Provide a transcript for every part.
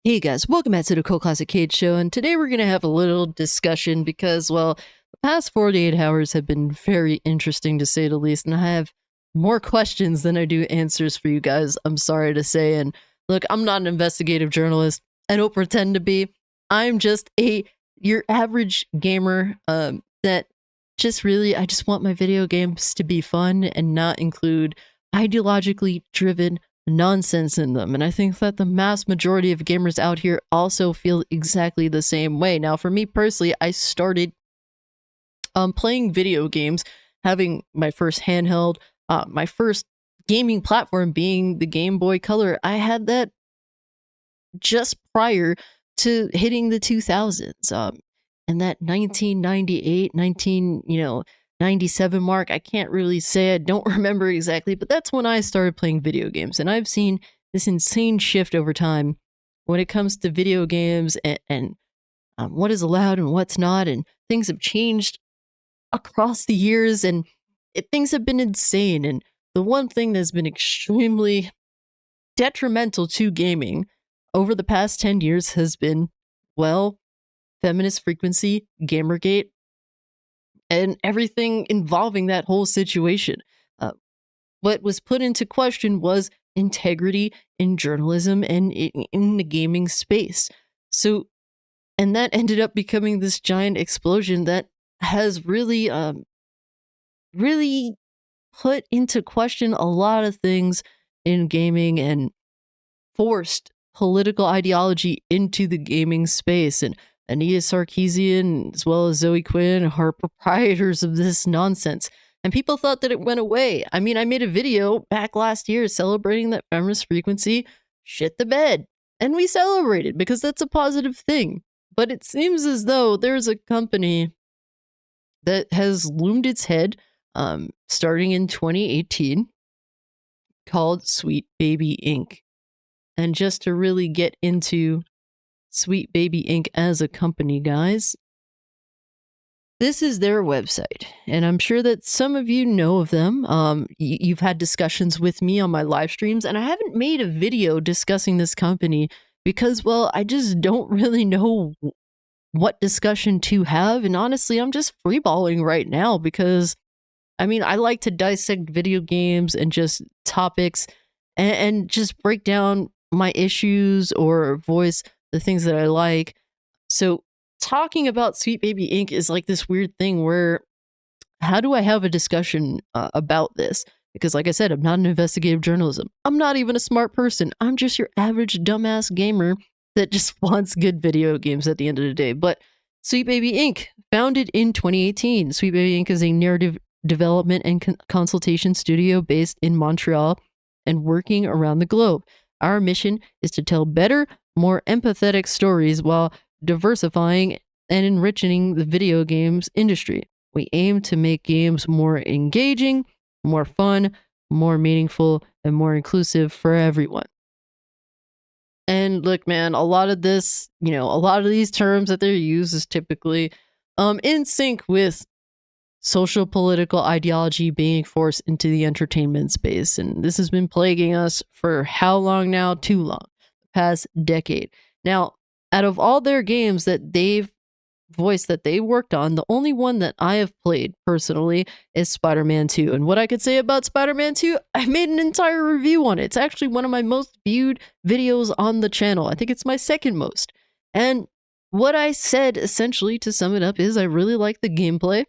Hey guys, welcome back to the Cult Classic Cage Show, and today we're going to have a little discussion because, well, the past 48 hours have been very interesting to say the least, and I have more questions than I do answers for you guys, I'm sorry to say. And look, I'm not an investigative journalist. I don't pretend to be. I'm just your average gamer that just really, I just want my video games to be fun and not include ideologically driven nonsense in them. And I think that the mass majority of gamers out here also feel exactly the same way. Now, for me personally, I started playing video games, having my first handheld, my first gaming platform being the Game Boy Color. I had that just prior to hitting the 2000s. And that 1998, 97 mark, I can't really say, I don't remember exactly, but that's when I started playing video games. And I've seen this insane shift over time when it comes to video games and what is allowed and what's not. And things have changed across the years, and things have been insane. And the one thing that's been extremely detrimental to gaming over the past 10 years has been, well, feminist frequency, gamergate, and everything involving that whole situation. Uh, what was put into question was integrity in journalism and in the gaming space. So, and that ended up becoming this giant explosion that has really put into question a lot of things in gaming and forced political ideology into the gaming space. And Anita Sarkeesian, as well as Zoe Quinn, are proprietors of this nonsense. And people thought that it went away. I mean, I made a video back last year celebrating that feminist frequency shit the bed. And we celebrated because that's a positive thing. But it seems as though there's a company that has loomed its head starting in 2018 called Sweet Baby Inc. And just to really get into Sweet Baby Inc. as a company, guys, this is their website. And I'm sure that some of you know of them. You've had discussions with me on my live streams, and I haven't made a video discussing this company because, well, I just don't really know what discussion to have. And honestly, I'm just freeballing right now because, I mean, I like to dissect video games and just topics and just break down my issues or voice the things that I like. So talking about Sweet Baby Inc. is like this weird thing where how do I have a discussion about this? Because like I said, I'm not an investigative journalism. I'm not even a smart person. I'm just your average dumbass gamer that just wants good video games at the end of the day. But Sweet Baby Inc., founded in 2018. Sweet Baby Inc. is a narrative development and consultation studio based in Montreal and working around the globe. Our mission is to tell better, more empathetic stories while diversifying and enriching the video games industry. We aim to make games more engaging, more fun, more meaningful, and more inclusive for everyone. And look, man, a lot of this, a lot of these terms that they use is typically in sync with social political ideology being forced into the entertainment space. And this has been plaguing us for how long now? Too long. The past decade. Now, out of all their games that they've voiced that they worked on, the only one that I have played personally is Spider-Man 2. And what I could say about Spider-Man 2, I made an entire review on it. It's actually one of my most viewed videos on the channel. I think it's my second most. And what I said, essentially, to sum it up, is I really like the gameplay.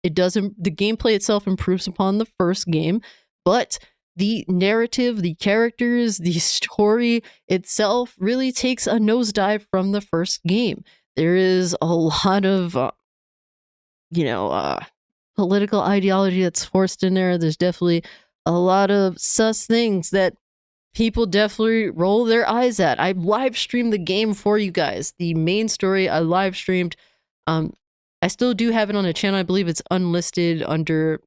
The gameplay itself improves upon the first game, but the narrative, the characters, the story itself really takes a nosedive from the first game. There is a lot of, political ideology that's forced in there. There's definitely a lot of sus things that people definitely roll their eyes at. I live streamed the game for you guys. The main story I live streamed. I still do have it on a channel. I believe it's unlisted under,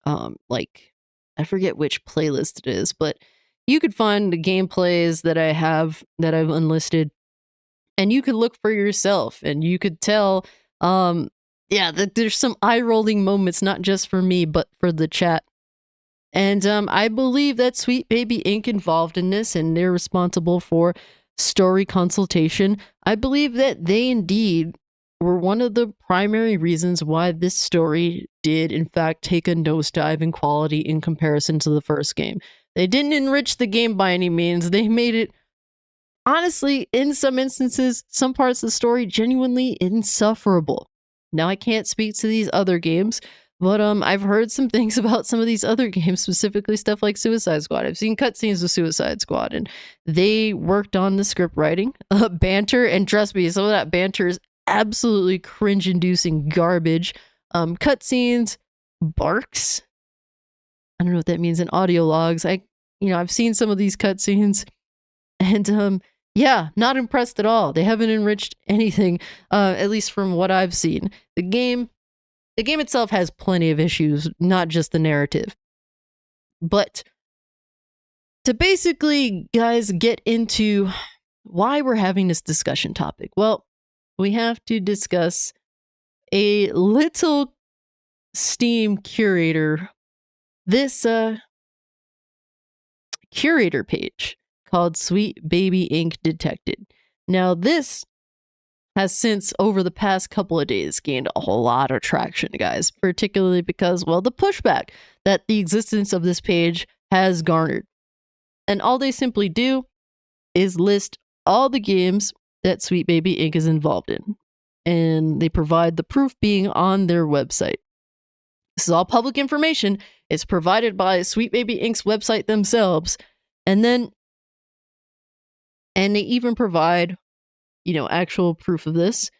I forget which playlist it is, but you could find the gameplays that I have that I've unlisted, and you could look for yourself, and you could tell, that there's some eye-rolling moments, not just for me, but for the chat. And I believe that Sweet Baby Inc. involved in this, and they're responsible for story consultation, I believe that they indeed were one of the primary reasons why this story did, in fact, take a nosedive in quality in comparison to the first game. They didn't enrich the game by any means. They made it, honestly, in some instances, some parts of the story genuinely insufferable. Now, I can't speak to these other games, but I've heard some things about some of these other games, specifically stuff like Suicide Squad. I've seen cutscenes of Suicide Squad, and they worked on the script writing, banter, and trust me, some of that banter is absolutely cringe-inducing garbage. Cutscenes, barks. I don't know what that means in audio logs. I've seen some of these cutscenes, and yeah, not impressed at all. They haven't enriched anything, at least from what I've seen. The game itself has plenty of issues, not just the narrative. But to basically, guys, get into why we're having this discussion topic, well, we have to discuss a little Steam curator, this curator page called Sweet Baby Ink Detected. Now, this has since, over the past couple of days, gained a whole lot of traction, guys, particularly because, well, the pushback that the existence of this page has garnered. And all they simply do is list all the games that Sweet Baby Inc. is involved in. And they provide the proof being on their website. This is all public information. It's provided by Sweet Baby Inc.'s website themselves. And they even provide, actual proof of this.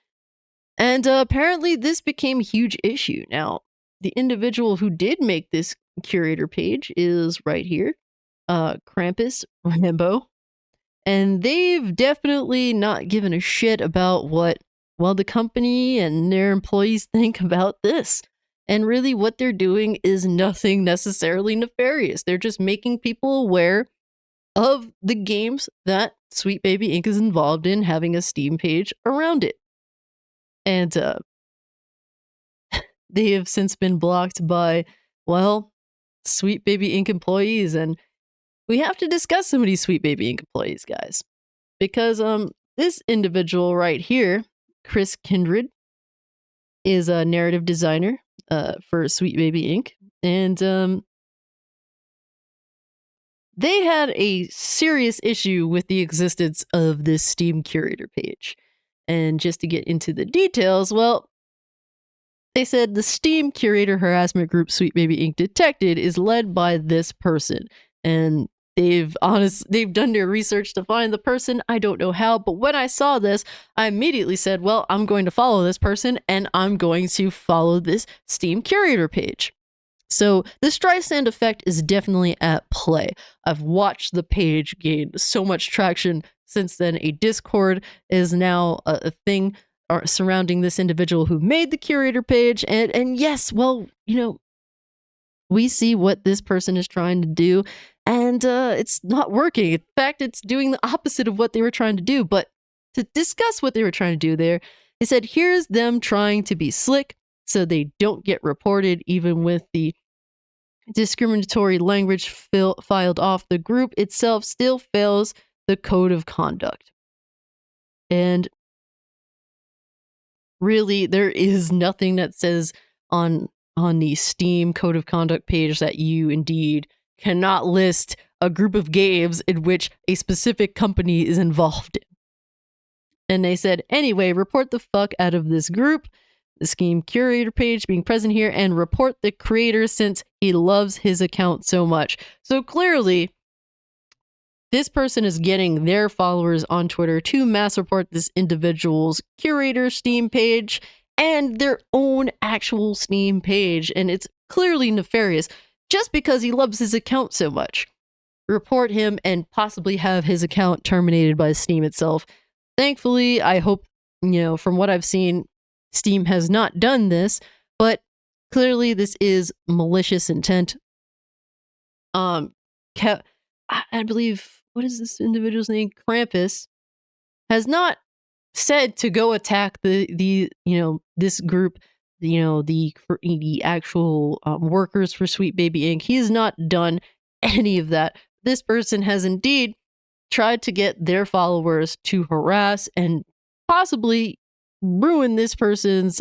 And apparently this became a huge issue. Now, the individual who did make this curator page is right here, Krampus Rambo. And they've definitely not given a shit about what, well, the company and their employees think about this. And really what they're doing is nothing necessarily nefarious. They're just making people aware of the games that Sweet Baby Inc. is involved in, having a Steam page around it. And they have since been blocked by, well, Sweet Baby Inc. employees. And we have to discuss some of these Sweet Baby Inc. employees, guys. Because this individual right here, Chris Kindred, is a narrative designer for Sweet Baby Inc. And they had a serious issue with the existence of this Steam curator page. And just to get into the details, well, they said the Steam curator harassment group Sweet Baby Inc. Detected is led by this person. And they've done their research to find the person. I don't know how, but when I saw this, I immediately said, well, I'm going to follow this person and I'm going to follow this Steam curator page. So the Streisand effect is definitely at play. I've watched the page gain so much traction since then. A Discord is now a thing surrounding this individual who made the curator page. And yes, well, we see what this person is trying to do, and it's not working. In fact, it's doing the opposite of what they were trying to do. But to discuss what they were trying to do there, they said, here's them trying to be slick so they don't get reported, even with the discriminatory language filed off. The group itself still fails the code of conduct. And really, there is nothing that says on the Steam code of conduct page that you indeed cannot list a group of games in which a specific company is involved in. And they said, anyway, report the fuck out of this group, the Steam curator page being present here, and report the creator since he loves his account so much. So clearly, this person is getting their followers on Twitter to mass report this individual's curator Steam page and their own actual Steam page. And it's clearly nefarious just because he loves his account so much. Report him and possibly have his account terminated by Steam itself. Thankfully, I hope, from what I've seen, Steam has not done this, but clearly this is malicious intent. I believe, what is this individual's name? Krampus has not said to go attack this group, the actual workers for Sweet Baby Inc. He has not done any of that. This person has indeed tried to get their followers to harass and possibly ruin this person's,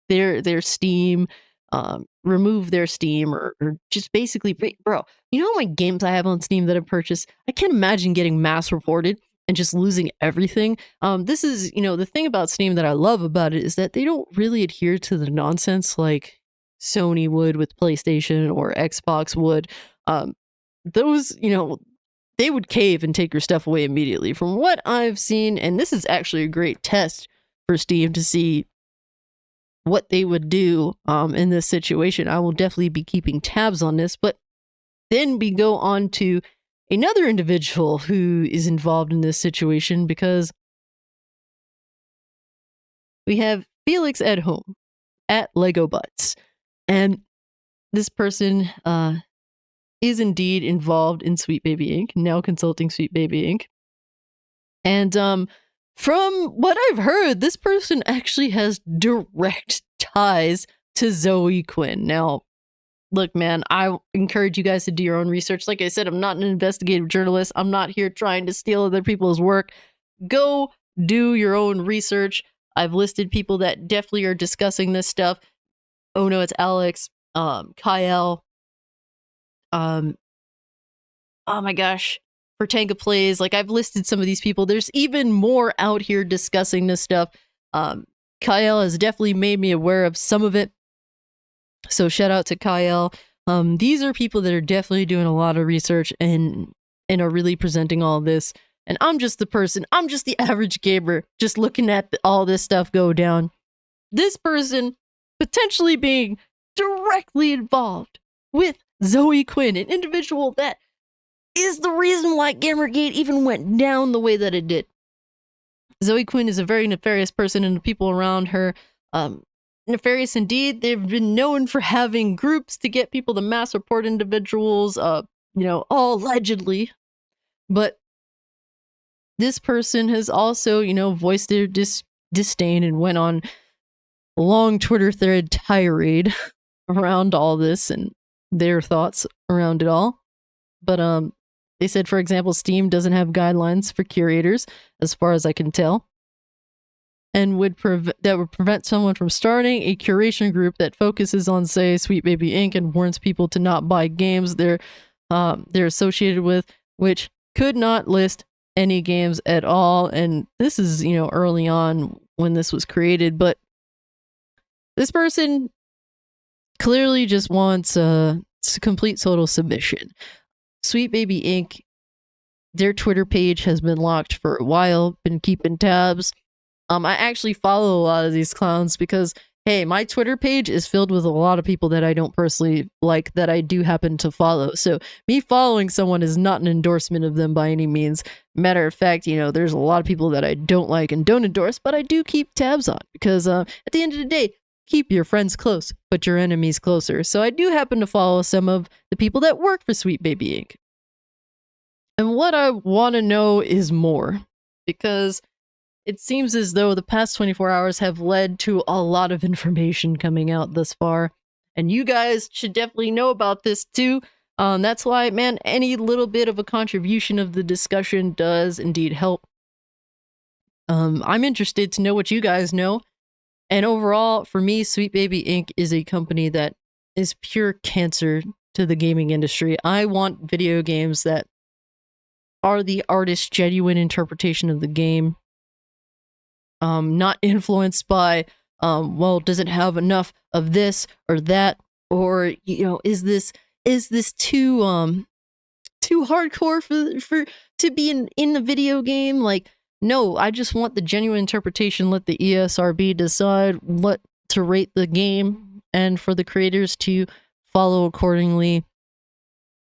their Steam, remove their Steam, or just basically, bro. You know how many games I have on Steam that I've purchased? I can't imagine getting mass reported and just losing everything. This is, the thing about Steam that I love about it is that they don't really adhere to the nonsense like Sony would with PlayStation or Xbox would. Those, they would cave and take your stuff away immediately. From what I've seen, and this is actually a great test for Steam to see what they would do in this situation. I will definitely be keeping tabs on this, but then we go on to another individual who is involved in this situation, because we have Felix at home at Lego Butts, and this person is indeed involved in Sweet Baby Inc., now consulting Sweet Baby Inc. And from what I've heard, this person actually has direct ties to Zoe Quinn. Now, look, man, I encourage you guys to do your own research. Like I said, I'm not an investigative journalist. I'm not here trying to steal other people's work. Go do your own research. I've listed people that definitely are discussing this stuff. Oh no, it's Alex, Kyle, oh my gosh, Tanga Plays. Like, I've listed some of these people. There's even more out here discussing this stuff. Kyle has definitely made me aware of some of it. So shout out to Kyle. These are people that are definitely doing a lot of research and are really presenting all this. And I'm just the person, I'm just the average gamer, just looking at all this stuff go down. This person potentially being directly involved with Zoe Quinn, an individual that is the reason why Gamergate even went down the way that it did. Zoe Quinn is a very nefarious person, and the people around her, nefarious indeed. They've been known for having groups to get people to mass report individuals, all allegedly. But this person has also, voiced their disdain and went on a long Twitter thread tirade around all this and their thoughts around it all. But they said, for example, Steam doesn't have guidelines for curators, as far as I can tell, and that would prevent someone from starting a curation group that focuses on, say, Sweet Baby Inc. and warns people to not buy games they're associated with, which could not list any games at all. And this is, early on when this was created, but this person clearly just wants complete total submission. Sweet Baby Inc., their Twitter page has been locked for a while, been keeping tabs. I actually follow a lot of these clowns because, hey, my Twitter page is filled with a lot of people that I don't personally like, that I do happen to follow. So me following someone is not an endorsement of them by any means. Matter of fact, there's a lot of people that I don't like and don't endorse, but I do keep tabs on because at the end of the day, keep your friends close, but your enemies closer. So I do happen to follow some of the people that work for Sweet Baby Inc. And what I want to know is more, because it seems as though the past 24 hours have led to a lot of information coming out thus far. And you guys should definitely know about this too. That's why, man, any little bit of a contribution of the discussion does indeed help. I'm interested to know what you guys know. And overall, for me, Sweet Baby Inc. is a company that is pure cancer to the gaming industry. I want video games that are the artist's genuine interpretation of the game. Not influenced by, does it have enough of this or that? Or, is this too hardcore for to be in the video game? Like, no, I just want the genuine interpretation. Let the ESRB decide what to rate the game, and for the creators to follow accordingly.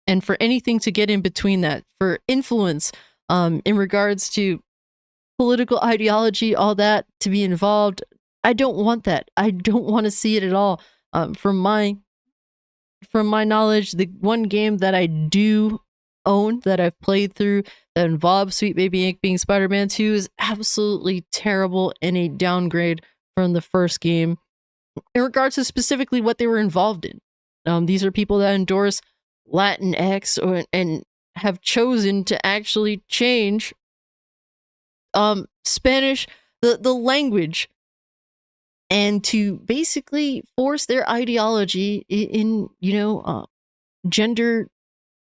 And for anything to get in between that, for influence, in regards to political ideology, all that to be involved, I don't want that. I don't want to see it at all. From my knowledge, the one game that I do own, that I've played through, that involves Sweet Baby Inc. being Spider-Man 2, is absolutely terrible and a downgrade from the first game in regards to specifically what they were involved in. These are people that endorse Latinx and have chosen to actually change Spanish, the language, and to basically force their ideology in gender,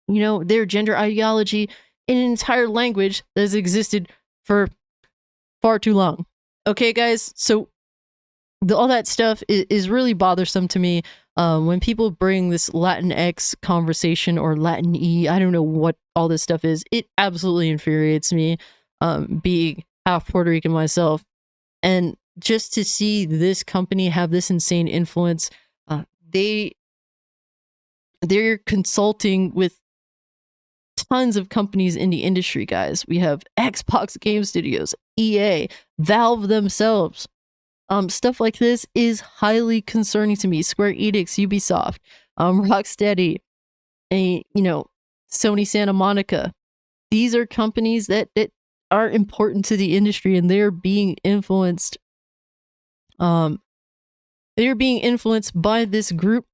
their gender ideology in an entire language that has existed for far too long. Okay, guys, so all that stuff is really bothersome to me. When people bring this Latin X conversation or Latin E, I don't know what all this stuff is. It absolutely infuriates me, being half Puerto Rican myself. And just to see this company have this insane influence, uh, they they're consulting with tons of companies in the industry, guys. We have Xbox Game Studios, EA, Valve themselves. Stuff like this is highly concerning to me. Square Enix, Ubisoft, Rocksteady, Sony Santa Monica. These are companies that are important to the industry, and they're being influenced. They're being influenced by this group,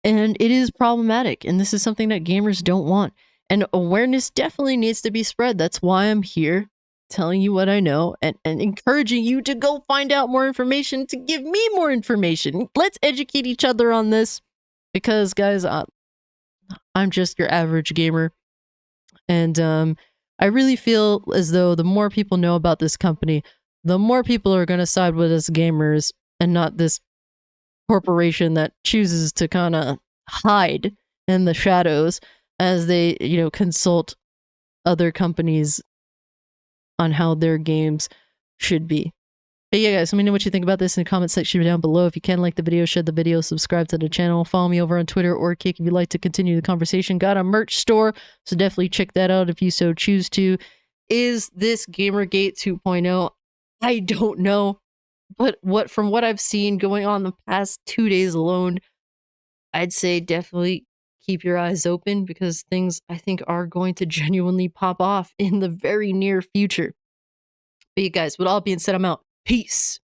and it is problematic. And this is something that gamers don't want. And awareness definitely needs to be spread. That's why I'm here, telling you what I know and encouraging you to go find out more information, to give me more information. Let's educate each other on this, because guys, I'm just your average gamer, and I really feel as though the more people know about this company, the more people are going to side with us gamers and not this corporation that chooses to kind of hide in the shadows as they consult other companies on how their games should be. But yeah, guys, let me know what you think about this in the comment section down below. If you can, like the video, share the video, subscribe to the channel, follow me over on Twitter or Kick if you'd like to continue the conversation. Got a merch store, so definitely check that out if you so choose to. Is this Gamergate 2.0? I don't know, but from what I've seen going on the past 2 days alone, I'd say definitely keep your eyes open, because things, I think, are going to genuinely pop off in the very near future. But you guys, with all being said, I'm out. Peace.